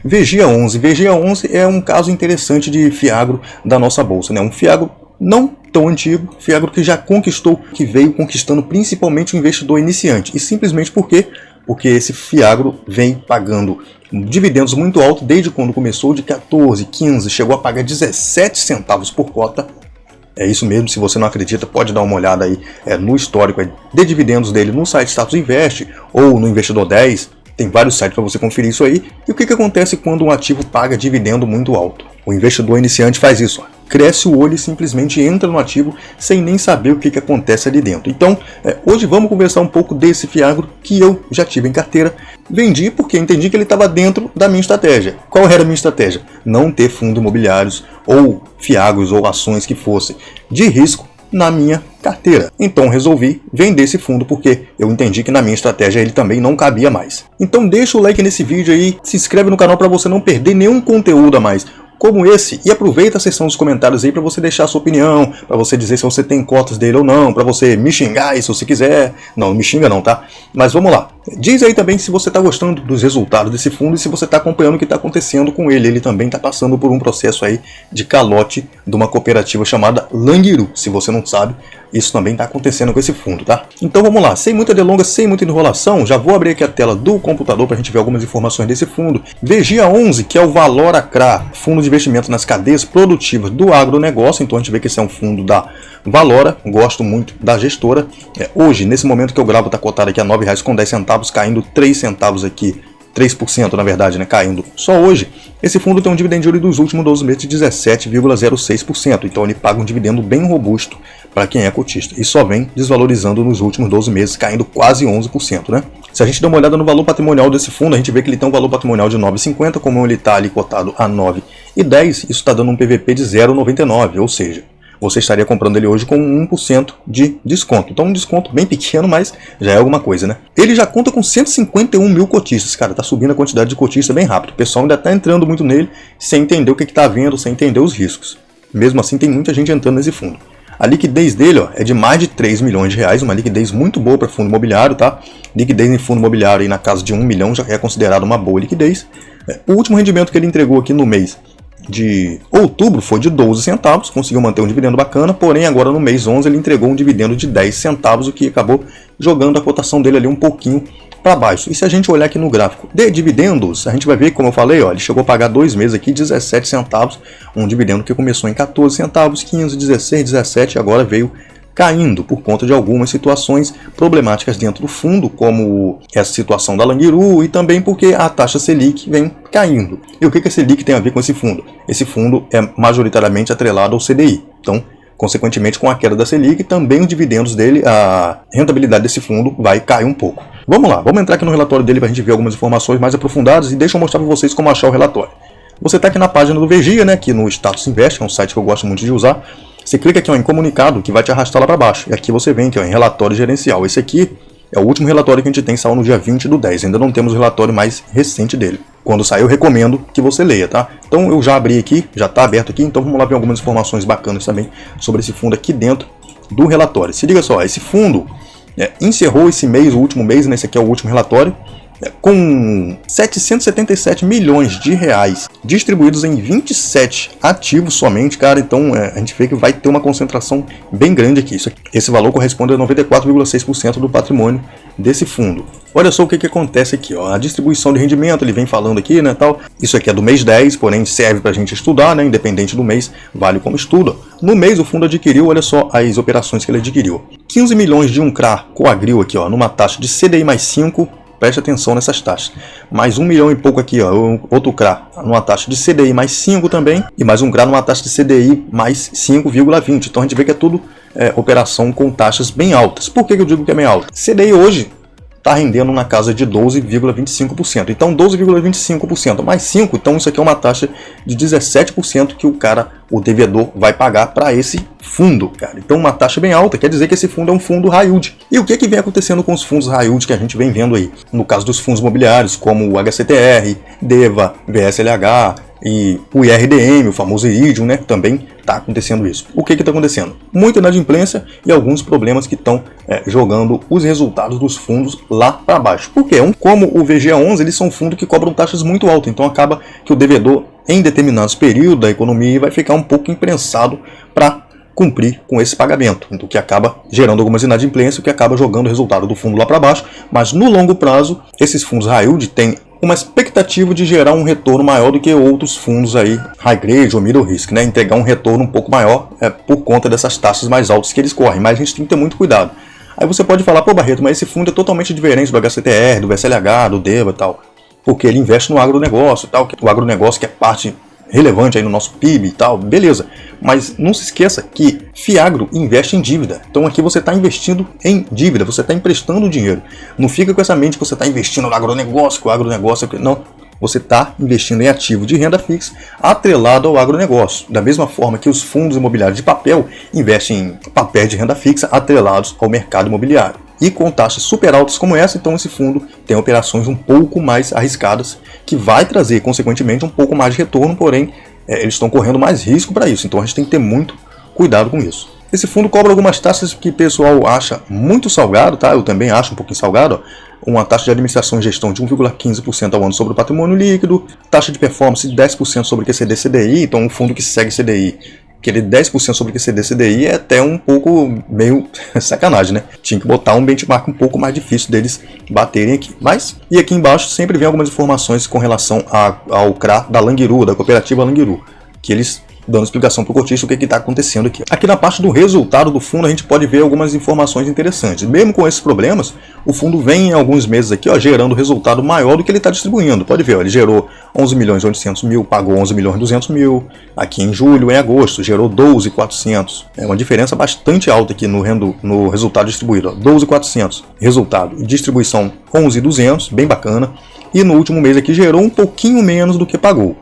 VGA11. VGA11 é um caso interessante de fiagro da nossa bolsa, né? Um fiagro não tão antigo, fiagro que já conquistou, que veio conquistando principalmente o investidor iniciante. E simplesmente porque esse fiagro vem pagando dividendos muito altos desde quando começou, de 14, 15, chegou a pagar 17 centavos por cota. É isso mesmo, se você não acredita, pode dar uma olhada aí no histórico de dividendos dele no site Status Invest ou no Investidor 10. Tem vários sites para você conferir isso aí. E o que acontece quando um ativo paga dividendo muito alto? O investidor iniciante faz isso, cresce o olho e simplesmente entra no ativo sem nem saber o que acontece ali dentro. Então, hoje vamos conversar um pouco desse fiagro que eu já tive em carteira. Vendi porque entendi que ele estava dentro da minha estratégia. Qual era a minha estratégia? Não ter fundos imobiliários ou fiagros ou ações que fossem de risco na minha carteira. Então resolvi vender esse fundo porque eu entendi que na minha estratégia ele também não cabia mais. Então deixa o like nesse vídeo aí, se inscreve no canal para você não perder nenhum conteúdo a mais como esse, e aproveita a seção dos comentários aí para você deixar a sua opinião, para você dizer se você tem cotas dele ou não, para você me xingar aí se você quiser. Não me xinga não, tá? Mas vamos lá. Diz aí também se você está gostando dos resultados desse fundo e se você está acompanhando o que está acontecendo com ele. Ele também está passando por um processo aí de calote de uma cooperativa chamada Langiru. Se você não sabe, isso também está acontecendo com esse fundo, tá? Então vamos lá, sem muita delonga, sem muita enrolação, já vou abrir aqui a tela do computador para a gente ver algumas informações desse fundo. VGA11, que é o Valora CRA, fundo de investimento nas cadeias produtivas do agronegócio. Então a gente vê que esse é um fundo da Valora, gosto muito da gestora. Hoje, nesse momento que eu gravo, está cotado aqui a R$ 9,10, caindo 3 centavos aqui, 3% na verdade, né, caindo só hoje. Esse fundo tem um dividend yield dos últimos 12 meses de 17,06%, então ele paga um dividendo bem robusto para quem é cotista, e só vem desvalorizando nos últimos 12 meses, caindo quase 11%, né? Se a gente dá uma olhada no valor patrimonial desse fundo, a gente vê que ele tem um valor patrimonial de 9,50, como ele está ali cotado a 9,10, isso está dando um PVP de 0,99, ou seja, você estaria comprando ele hoje com 1% de desconto. Então um desconto bem pequeno, mas já é alguma coisa, né? Ele já conta com 151 mil cotistas, cara, tá subindo a quantidade de cotistas bem rápido. O pessoal ainda tá entrando muito nele, sem entender o que tá vendo, sem entender os riscos. Mesmo assim, tem muita gente entrando nesse fundo. A liquidez dele é de mais de 3 milhões de reais, uma liquidez muito boa para fundo imobiliário, tá? Liquidez em fundo imobiliário aí na casa de 1 milhão já é considerado uma boa liquidez. O último rendimento que ele entregou aqui no mês de outubro foi de 12 centavos, conseguiu manter um dividendo bacana, porém agora no mês 11 ele entregou um dividendo de 10 centavos, o que acabou jogando a cotação dele ali um pouquinho para baixo. E se a gente olhar aqui no gráfico de dividendos, a gente vai ver, como eu falei, ele chegou a pagar 2 meses aqui 17 centavos, um dividendo que começou em 14 centavos, 15, 16, 17 e agora veio caindo por conta de algumas situações problemáticas dentro do fundo, como essa situação da Langiru e também porque a taxa Selic vem caindo. E o que a Selic tem a ver com esse fundo? Esse fundo é majoritariamente atrelado ao CDI. Então, consequentemente, com a queda da Selic, também os dividendos dele, a rentabilidade desse fundo vai cair um pouco. Vamos lá, vamos entrar aqui no relatório dele para a gente ver algumas informações mais aprofundadas e deixa eu mostrar para vocês como achar o relatório. Você está aqui na página do VGIA, né, aqui no Status Invest, que é um site que eu gosto muito de usar. Você clica aqui em comunicado que vai te arrastar lá para baixo. E aqui você vem aqui em relatório gerencial. Esse aqui é o último relatório que a gente tem, saiu no dia 20/10. Ainda não temos o relatório mais recente dele. Quando sair eu recomendo que você leia, tá? Então eu já abri aqui, já está aberto aqui. Então vamos lá ver algumas informações bacanas também sobre esse fundo aqui dentro do relatório. Se liga só, esse fundo encerrou esse mês, o último mês, né? Esse aqui é o último relatório, com 777 milhões de reais distribuídos em 27 ativos somente, cara. Então a gente vê que vai ter uma concentração bem grande aqui. Esse valor corresponde a 94,6% do patrimônio desse fundo. Olha só o que acontece aqui, ó. A distribuição de rendimento, ele vem falando aqui, né, tal. Isso aqui é do mês 10, porém serve para a gente estudar, né, independente do mês, vale como estudo. No mês o fundo adquiriu, olha só as operações que ele adquiriu. 15 milhões de um CRA Coagril aqui, ó, numa taxa de CDI mais 5, preste atenção nessas taxas. Mais 1 milhão e pouco aqui, ó, outro CRA numa taxa de CDI mais 5 também, e mais um CRA numa taxa de CDI mais 5,20. Então a gente vê que é tudo operação com taxas bem altas. Por que eu digo que é bem alta? CDI hoje está rendendo na casa de 12,25%. Então 12,25% mais 5%, então isso aqui é uma taxa de 17% que o devedor vai pagar para esse fundo, cara. Então uma taxa bem alta, quer dizer que esse fundo é um fundo high yield. E o que vem acontecendo com os fundos high yield que a gente vem vendo aí? No caso dos fundos imobiliários, como o HCTR, DEVA, VSLH, E o IRDM, o famoso Iridium, né, também está acontecendo isso. O que está acontecendo? Muita inadimplência e alguns problemas que estão jogando os resultados dos fundos lá para baixo. Por quê? Como o VGA11, eles são fundos que cobram taxas muito altas, então acaba que o devedor, em determinados períodos da economia, vai ficar um pouco imprensado para cumprir com esse pagamento, o que acaba gerando algumas inadimplências, o que acaba jogando o resultado do fundo lá para baixo. Mas no longo prazo, esses fundos high yield têm uma expectativa de gerar um retorno maior do que outros fundos aí, high grade ou middle risk, né? Entregar um retorno um pouco maior por conta dessas taxas mais altas que eles correm, mas a gente tem que ter muito cuidado. Aí você pode falar, pô Barreto, mas esse fundo é totalmente diferente do HCTR, do VSLH, do DEVA e tal, porque ele investe no agronegócio e tal, o agronegócio que é parte relevante aí no nosso PIB e tal, beleza. Mas não se esqueça que Fiagro investe em dívida. Então aqui você está investindo em dívida, você está emprestando dinheiro. Não fica com essa mente que você está investindo no agronegócio, que o agronegócio é... Não, você está investindo em ativo de renda fixa atrelado ao agronegócio. Da mesma forma que os fundos imobiliários de papel investem em papéis de renda fixa atrelados ao mercado imobiliário. E com taxas super altas como essa, então esse fundo tem operações um pouco mais arriscadas, que vai trazer, consequentemente, um pouco mais de retorno, porém, eles estão correndo mais risco para isso, então a gente tem que ter muito cuidado com isso. Esse fundo cobra algumas taxas que o pessoal acha muito salgado, tá? Eu também acho um pouquinho salgado, ó. Uma taxa de administração e gestão de 1,15% ao ano sobre o patrimônio líquido, taxa de performance de 10% sobre QCD-CDI, então um fundo que segue CDI, aquele 10% sobre QCD-CDI é até um pouco meio sacanagem, né? Tinha que botar um benchmark um pouco mais difícil deles baterem aqui. Mas, e aqui embaixo sempre vem algumas informações com relação ao CRA da Languiru, da cooperativa Languiru, que eles dando explicação para o cotista o que está acontecendo aqui. Aqui na parte do resultado do fundo a gente pode ver algumas informações interessantes. Mesmo com esses problemas, o fundo vem em alguns meses aqui, ó, gerando resultado maior do que ele está distribuindo. Pode ver, ó, ele gerou 11.800.000, pagou 11.200.000. Aqui em julho, em agosto, gerou 12.400. É uma diferença bastante alta aqui no resultado distribuído. 12.400 resultado. Distribuição 11.200, bem bacana. E no último mês aqui gerou um pouquinho menos do que pagou.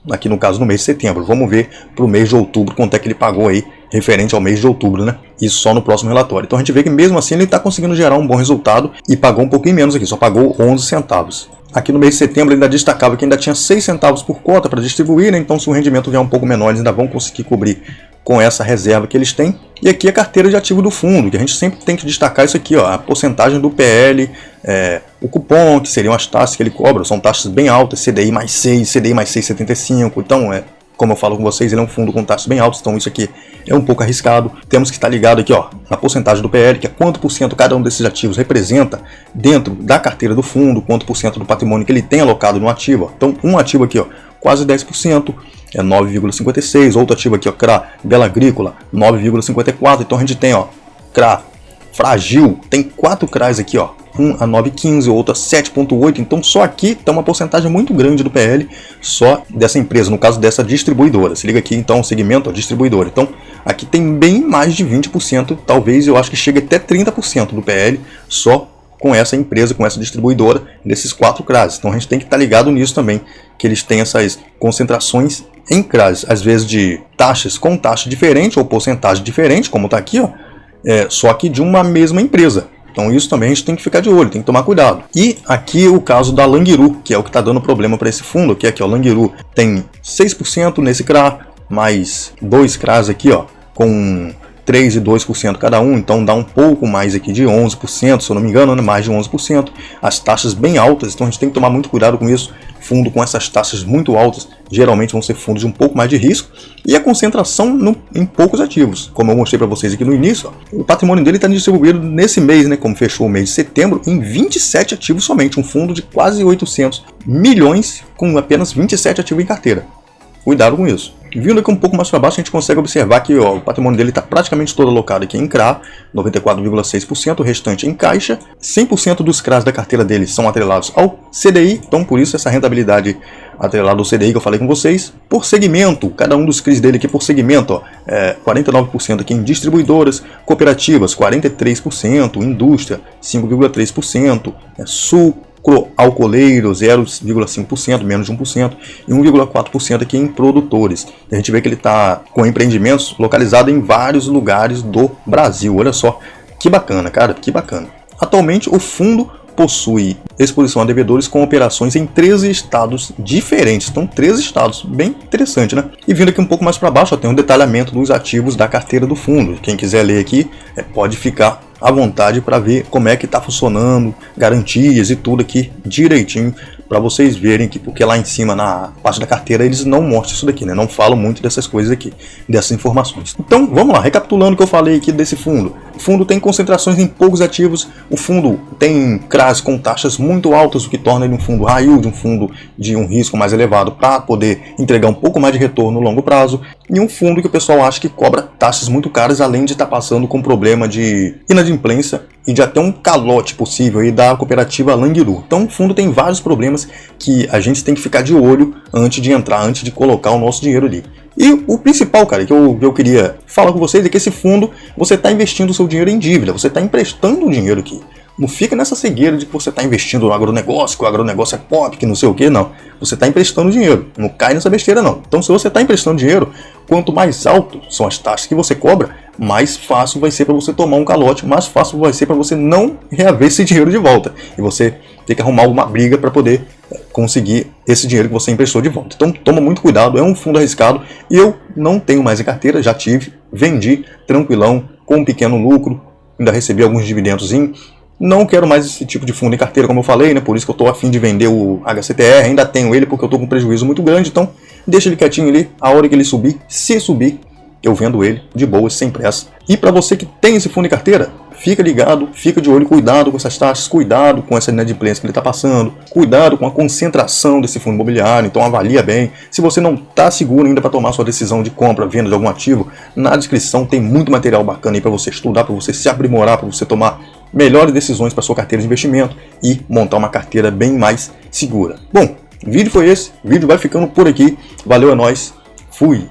Aqui no caso no mês de setembro. Vamos ver para o mês de outubro quanto é que ele pagou aí, referente ao mês de outubro, né? Isso só no próximo relatório. Então a gente vê que mesmo assim ele está conseguindo gerar um bom resultado e pagou um pouquinho menos aqui, só pagou 11 centavos. Aqui no mês de setembro ele ainda destacava que ainda tinha 6 centavos por cota para distribuir, né? Então se o rendimento vier um pouco menor, eles ainda vão conseguir cobrir com essa reserva que eles têm. E aqui a carteira de ativo do fundo, que a gente sempre tem que destacar isso aqui, ó, a porcentagem do PL, o cupom, que seriam as taxas que ele cobra, são taxas bem altas, CDI mais 6, CDI mais 6,75, então como eu falo com vocês, ele é um fundo com taxas bem altas, então isso aqui é um pouco arriscado. Temos que estar ligado aqui, ó, na porcentagem do PL, que é quanto por cento cada um desses ativos representa dentro da carteira do fundo, quanto por cento do patrimônio que ele tem alocado no ativo. Ó. Então um ativo aqui, ó, quase 10%, é 9,56%, outro ativo aqui, ó, CRA Bela Agrícola, 9,54%, então a gente tem, ó, CRA Fragil, tem 4 CRAs aqui, ó, um a 9,15, outro a 7,8, então só aqui está uma porcentagem muito grande do PL, só dessa empresa, no caso dessa distribuidora. Se liga aqui então o segmento, ó, distribuidora, então aqui tem bem mais de 20%, talvez eu acho que chegue até 30% do PL, só com essa empresa, com essa distribuidora, desses 4 CRAs. Então a gente tem que estar ligado nisso também, que eles têm essas concentrações em CRAs, às vezes de taxas com taxa diferente ou porcentagem diferente, como está aqui, ó, só que de uma mesma empresa. Então isso também a gente tem que ficar de olho, tem que tomar cuidado. E aqui o caso da Languiru, que é o que está dando problema para esse fundo, que é aqui, ó, Languiru tem 6% nesse CRA, mais 2 CRAs aqui, ó, com 3% e 2% cada um, então dá um pouco mais aqui de 11%, se eu não me engano, né, mais de 11%. As taxas bem altas, então a gente tem que tomar muito cuidado com isso. Fundo com essas taxas muito altas, geralmente vão ser fundos de um pouco mais de risco, e a concentração em poucos ativos. Como eu mostrei para vocês aqui no início, ó, o patrimônio dele está distribuído nesse mês, né, como fechou o mês de setembro, em 27 ativos somente, um fundo de quase 800 milhões com apenas 27 ativos em carteira. Cuidado com isso. Vindo aqui um pouco mais para baixo, a gente consegue observar que, ó, o patrimônio dele está praticamente todo alocado aqui em CRA, 94,6%, o restante em caixa. 100% dos CRAs da carteira dele são atrelados ao CDI, então por isso essa rentabilidade atrelada ao CDI que eu falei com vocês. Por segmento, cada um dos CRIs dele aqui por segmento, ó, 49% aqui em distribuidoras, cooperativas 43%, indústria 5,3%, alcooleiro 0,5%, menos de 1%, e 1,4% aqui em produtores. A gente vê que ele está com empreendimentos localizados em vários lugares do Brasil. Olha só, que bacana, cara, que bacana. Atualmente o fundo possui exposição a devedores com operações em 13 estados diferentes. Então, 13 estados, bem interessante, né? E vindo aqui um pouco mais para baixo, ó, tem um detalhamento dos ativos da carteira do fundo. Quem quiser ler aqui, pode ficar à vontade para ver como é que está funcionando, garantias e tudo aqui direitinho, para vocês verem que, porque lá em cima na parte da carteira eles não mostram isso daqui, né? Não falam muito dessas coisas aqui, dessas informações. Então vamos lá, recapitulando o que eu falei aqui desse fundo. O fundo tem concentrações em poucos ativos, o fundo tem CRAs com taxas muito altas, o que torna ele um fundo high yield, um fundo de um risco mais elevado para poder entregar um pouco mais de retorno no longo prazo, e um fundo que o pessoal acha que cobra taxas muito caras, além de estar passando com problema de inadimplência e de até um calote possível aí da cooperativa Langiru. Então o fundo tem vários problemas que a gente tem que ficar de olho antes de entrar, antes de colocar o nosso dinheiro ali. E o principal, cara, que eu queria falar com vocês é que esse fundo, você está investindo o seu dinheiro em dívida, você está emprestando o dinheiro aqui. Não fica nessa cegueira de que você está investindo no agronegócio, que o agronegócio é pop, que não sei o que, não. Você está emprestando dinheiro, não cai nessa besteira não. Então se você está emprestando dinheiro, quanto mais alto são as taxas que você cobra, mais fácil vai ser para você tomar um calote, mais fácil vai ser para você não reaver esse dinheiro de volta. E você ter que arrumar uma briga para poder conseguir esse dinheiro que você emprestou de volta. Então toma muito cuidado, é um fundo arriscado. E eu não tenho mais em carteira, já tive, vendi tranquilão, com um pequeno lucro, ainda recebi alguns dividendos. Não quero mais esse tipo de fundo em carteira, como eu falei, né? Por isso que eu estou a fim de vender o HCTR, ainda tenho ele porque eu estou com um prejuízo muito grande, então deixa ele quietinho ali, a hora que ele subir, se subir, eu vendo ele de boa, sem pressa. E para você que tem esse fundo em carteira, fica ligado, fica de olho, cuidado com essas taxas, cuidado com essa inadimplência que ele está passando, cuidado com a concentração desse fundo imobiliário, então avalia bem. Se você não está seguro ainda para tomar sua decisão de compra, venda de algum ativo, na descrição tem muito material bacana aí para você estudar, para você se aprimorar, para você tomar melhores decisões para sua carteira de investimento e montar uma carteira bem mais segura. Bom, o vídeo foi esse, o vídeo vai ficando por aqui, valeu, é nóis, fui!